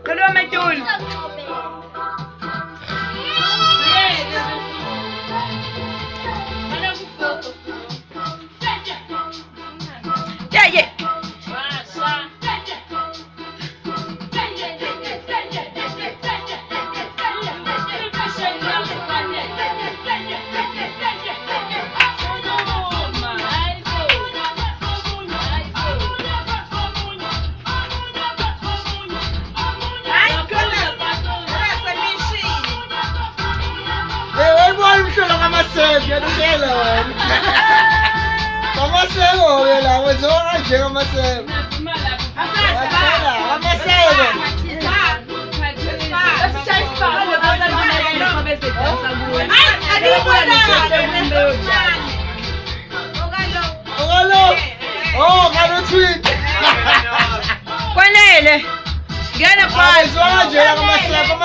Dalawa may tool. Yeah, yeah. Ya no queda, weón. Vamos a hacerlo, weón. La persona llega a hacer. Vamos a hacerlo. Oh, ganó tweet. ¿Cuál es? Gana Persona llega a hacer.